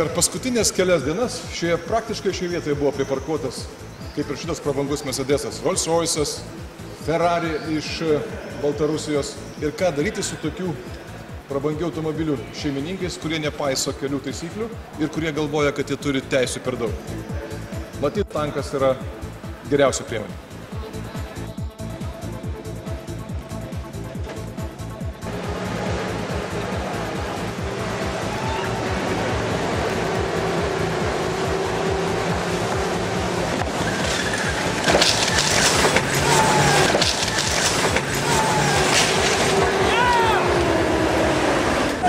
Per paskutinės kelias dienas praktiškai šioje vietoje buvo priparkuotas, kaip ir šitas prabangus Mercedesas, Rolls Royce'as, Ferrari iš Baltarusijos. Ir ką daryti su tokių prabangių automobilių šeimininkais, kurie nepaiso kelių taisyklių ir kurie galvoja, kad jie turi teisių per daug. Matyt, tankas yra geriausia priemonė.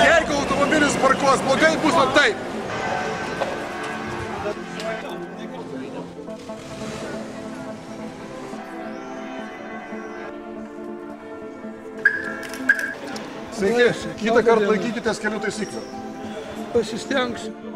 Jeigu automobilis parkuos blogai, bus va taip. Sveiki, kitą kartą laikykitės kelių taisyklių. Pasistengsiu.